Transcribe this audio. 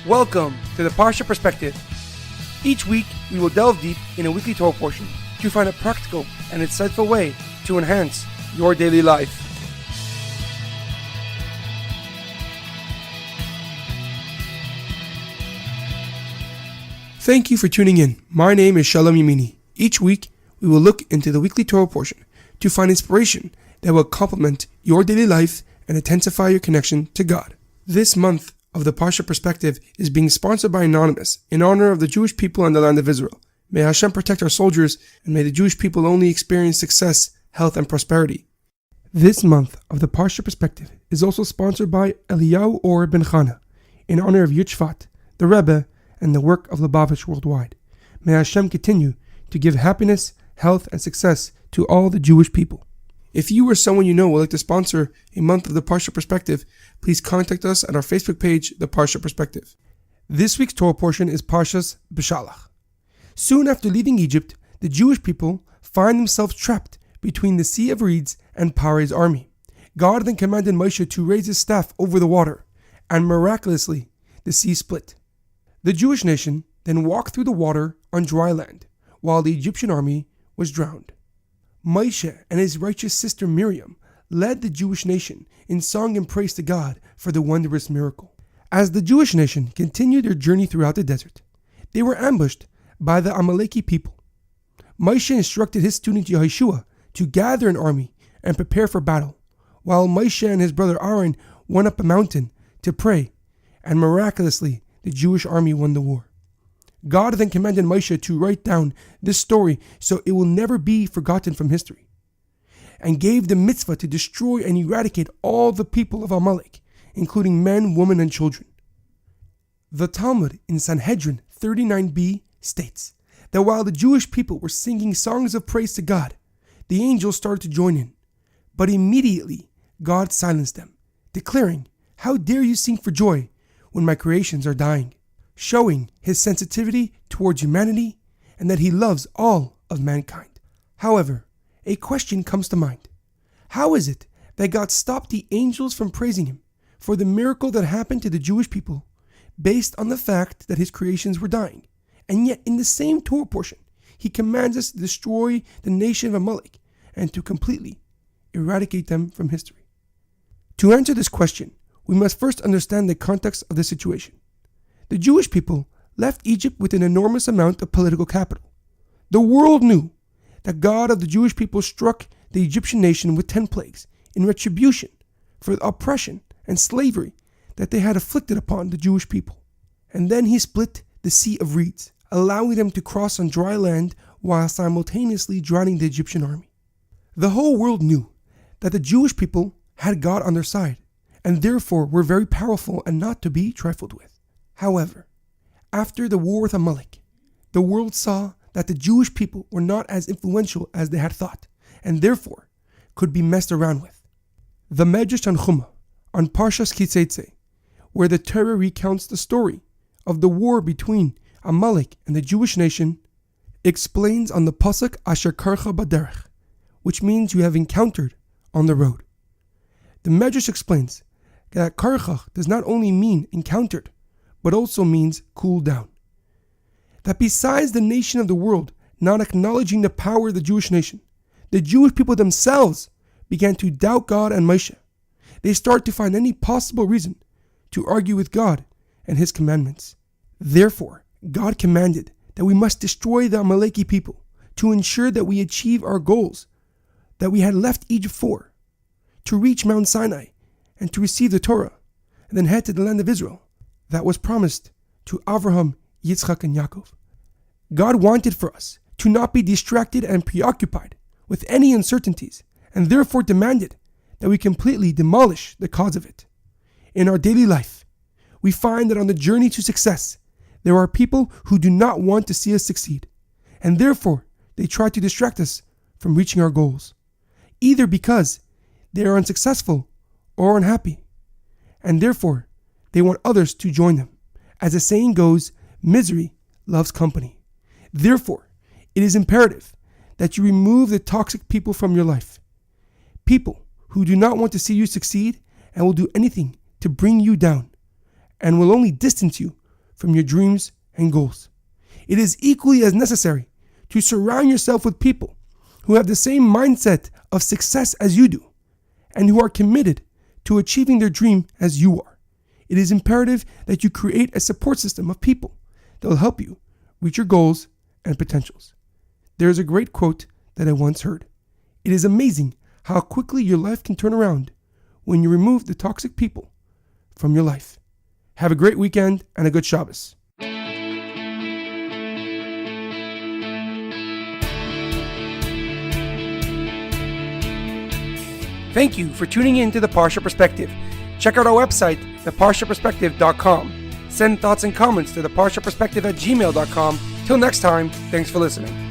Welcome to the Parsha Perspective. Each week, we will delve deep in a weekly Torah portion to find a practical and insightful way to enhance your daily life. Thank you for tuning in. My name is Shalom Yamini. Each week, we will look into the weekly Torah portion to find inspiration that will complement your daily life and intensify your connection to God. This month of the Parsha Perspective is being sponsored by Anonymous in honor of the Jewish people and the land of Israel. May Hashem protect our soldiers, and may the Jewish people only experience success, health, and prosperity. This month of the Parsha Perspective is also sponsored by Eliyahu Or Ben Chana in honor of Yud Shvat, the Rebbe, and the work of Lubavitch worldwide. May Hashem continue to give happiness, health, and success to all the Jewish people. If you or someone you know would like to sponsor a month of the Parsha Perspective, please contact us at our Facebook page, The Parsha Perspective. This week's Torah portion is Parshas Beshalach. Soon after leaving Egypt, the Jewish people find themselves trapped between the Sea of Reeds and Paro's army. God then commanded Moshe to raise his staff over the water, and miraculously, the sea split. The Jewish nation then walked through the water on dry land, while the Egyptian army was drowned. Moshe and his righteous sister Miriam led the Jewish nation in song and praise to God for the wondrous miracle. As the Jewish nation continued their journey throughout the desert, they were ambushed by the Amalekite people. Moshe instructed his student Yehoshua to gather an army and prepare for battle, while Moshe and his brother Aaron went up a mountain to pray, and miraculously the Jewish army won the war. God then commanded Moshe to write down this story so it will never be forgotten from history, and gave the mitzvah to destroy and eradicate all the people of Amalek, including men, women, and children. The Talmud in Sanhedrin 39b states that while the Jewish people were singing songs of praise to God, the angels started to join in, but immediately God silenced them, declaring, "How dare you sing for joy when my creations are dying?" showing his sensitivity towards humanity and that he loves all of mankind. However, a question comes to mind. How is it that God stopped the angels from praising him for the miracle that happened to the Jewish people based on the fact that his creations were dying, and yet in the same Torah portion, he commands us to destroy the nation of Amalek and to completely eradicate them from history? To answer this question, we must first understand the context of the situation. The Jewish people left Egypt with an enormous amount of political capital. The world knew that God of the Jewish people struck the Egyptian nation with 10 plagues in retribution for the oppression and slavery that they had afflicted upon the Jewish people. And then he split the Sea of Reeds, allowing them to cross on dry land while simultaneously drowning the Egyptian army. The whole world knew that the Jewish people had God on their side, and therefore were very powerful and not to be trifled with. However, after the war with Amalek, the world saw that the Jewish people were not as influential as they had thought, and therefore could be messed around with. The Medrash Tanchuma on Parshas Beshalach, where the Torah recounts the story of the war between Amalek and the Jewish nation, explains on the pasuk Asher Karcha Baderech, which means you have encountered on the road. The Medrash explains that Karcha does not only mean encountered, but also means cool down. That besides the nation of the world not acknowledging the power of the Jewish nation, the Jewish people themselves began to doubt God and Moshe. They start to find any possible reason to argue with God and his commandments. Therefore, God commanded that we must destroy the Amalekite people to ensure that we achieve our goals that we had left Egypt for, to reach Mount Sinai and to receive the Torah, and then head to the land of Israel that was promised to Abraham, Yitzchak, and Yaakov. God wanted for us to not be distracted and preoccupied with any uncertainties, and therefore demanded that we completely demolish the cause of it. In our daily life, we find that on the journey to success, there are people who do not want to see us succeed, and therefore they try to distract us from reaching our goals, either because they are unsuccessful or unhappy, and therefore they want others to join them. As the saying goes, misery loves company. Therefore, it is imperative that you remove the toxic people from your life. People who do not want to see you succeed and will do anything to bring you down, and will only distance you from your dreams and goals. It is equally as necessary to surround yourself with people who have the same mindset of success as you do and who are committed to achieving their dream as you are. It is imperative that you create a support system of people that will help you reach your goals and potentials. There is a great quote that I once heard. It is amazing how quickly your life can turn around when you remove the toxic people from your life. Have a great weekend and a good Shabbos. Thank you for tuning in to the Parsha Perspective. Check out our website, theparshaperspective.com. Send thoughts and comments to theparshaperspective@gmail.com. Till next time, thanks for listening.